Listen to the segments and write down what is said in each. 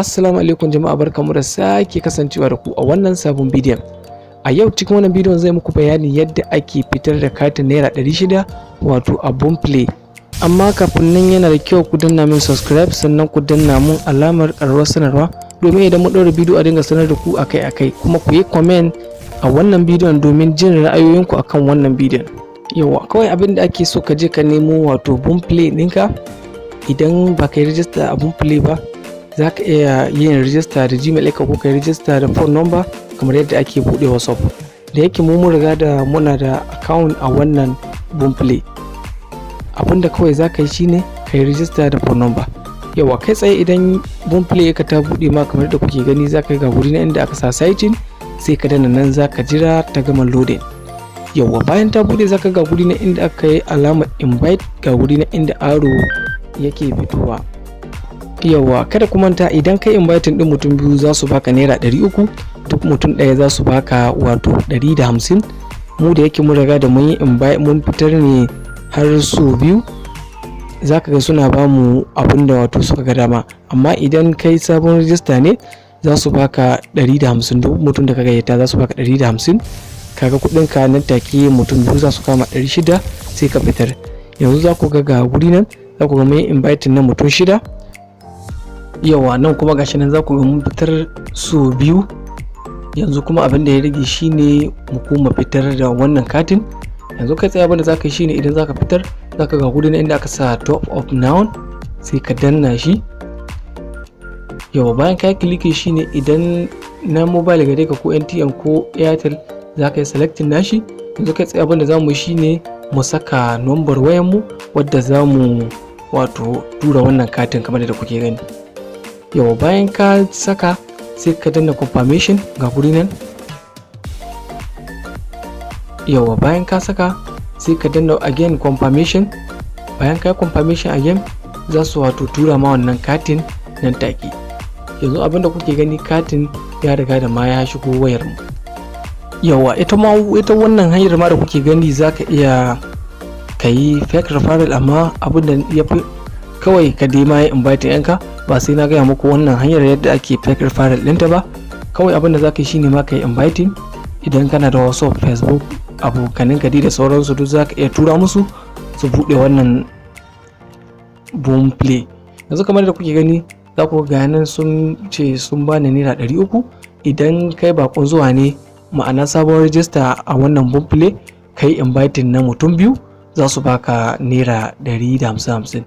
Assalamu alaikum jama'a, barkamu da sake kasancewa da ku a wannan sabon bidiyon. A yau cikin wannan bidiyon zai muku bayani yadda ake fitar da katin naira 600 wato a Boomplay. Amma kafin nan yana da kyau ku danna min subscribe sannan ku danna mun alamar ƙararrawar sanarwa domin idan mun ɗaura bidiyo a dinga sanar da ku akai-akai, kuma ku yi comment a wannan bidiyon domin jin ra'ayoyinku akan wannan bidiyon. Yawa kawai abin da ake so ka je ka nemo wato Boomplay ɗinka. Idan ba ka yi rijista a Boomplay ba, za ka iya yin rijista da Gmail ɗinka ko ka yi rijista da phone number kamar yadda ake buɗe WhatsApp. Da yake mun riga da muna da account a wannan Boomplay, abinda kawai za ka yi shine ka yi rijista da phone number. Yawa kai tsaye idan Boomplay ka ta buɗe ma kamar yadda kuke gani, za ka ga wuri na inda aka sa sighting, sai ka danna nan za ka jira ta gama loading. Yawa bayan ta buɗe za ka ga wuri na inda aka yi alamar invite, ga wuri na inda arrow yake fitowa. Yawa kada ku manta, idan kai inviting din mutum biyu za su baka naira 300, duk mutum ɗaya za su baka wato 150. mu da yake mun riga da mun yi invite mun fitar ne har su biyu, za ka ga suna ba mu abin da wato suka ga dama. Amma idan kai sabon rijista ne za su baka 150, duk mutum da ka gayyata za su baka 150. kaga kuɗin ka nan take mutum biyu za su kama 600 sai ka fitar. Yanzu za ku ga guri nan, za ku ga mun inviting na mutum 6. Yawa nan kuma gashi nan za ku ga mun fitar su biyu. Yanzu kuma abin da ya rage shine mu kuma fitar da wannan katin. Yanzu kai tsaye abin da za ka yi shine idan za ka fitar, za ka ga guri na inda aka sa top of noun, sai ka danna shi. Yawa bayan ka yi klike shine idan na mobile gare ka ko MTN ko Airtel, za ka yi selecting nashi. Yanzu kai tsaye abin da za mu yi shine mu saka number wayan mu wadda za mu wato tura wannan katin kamar da kuke gani. Yawa bayan ka saka sai ka danna confirmation, ga guri nan. Yawa bayan ka saka sai ka danna again confirmation. Bayan ka yi confirmation again, za su wato tura ma wannan katin nan take. Yanzu abinda kuke gani, katin ya riga da ma ya shigo wayar mu. Yawa ita wannan hanyar ma da kuke gani, za ka iya ka yi fake referral, amma abinda ya fi kawai ka dai ma yi invite yanka. Ba sai na gaya muku wannan hanyar yadda ake fake referral ɗinta ba. Kawai abinda za ka yi shine ma ka yi inviting. Idan kana da WhatsApp, Facebook, abokanin ka da sauransu, duk za ka iya tura musu su buɗe wannan Boomplay. Yanzu kamar da kuke gani, za ku ga nan sun ce sun bani naira 300. Idan kai bakon zuwa ne, ma'ana sabon rijista a wannan Boomplay, kai inviting na mutum biyu, za su baka naira 150.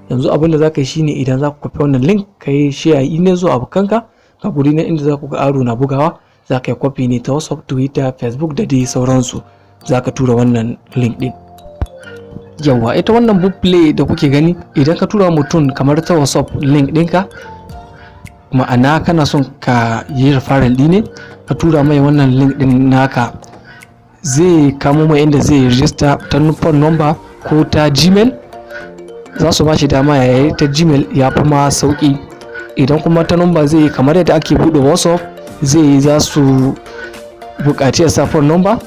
Yanzu abin da za ka yi shine idan za ku kwafi wannan link, ka yi share ne zuwa abokanka. Ga guri na inda za ku ga aro na bugawa, za ka yi kwafi ne ta WhatsApp, Twitter, Facebook da dai sauransu. Za ka tura wannan link din. Yawa ita wannan Boomplay da kuke gani, idan ka tura mutum kamar ta WhatsApp link ɗinka, ma'ana kana son ka yi referral ɗi ne, ka tura mai wannan link ɗin naka, zai kamo mai inda zai register ta phone number ko ta Gmail. Za su ba shi dama ya yi ta Gmail, ya fi ma sauƙi. Idan kuma ta number zai yi kamar yadda ake buɗe WhatsApp, zai yi, za su buƙaci ya sa phone number,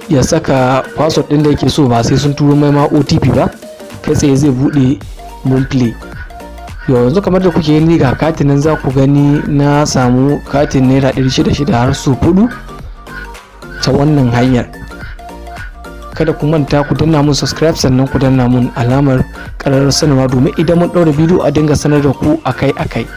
ya saka password ɗin da yake so, ba sai sun turo mai ma OTP ba. Kai tsaye zai buɗe Boomplay. Yanzu kamar da kuke gani, ga katin nan za ku gani na samu katin naira 600 har su 4 ta wannan hanyar. Kada ku manta ku danna mun subscribe sannan ku danna mun alamar ƙararrawar sanarwa domin idan mun ɗaura bidiyo a dinga sanar da ku akai-akai.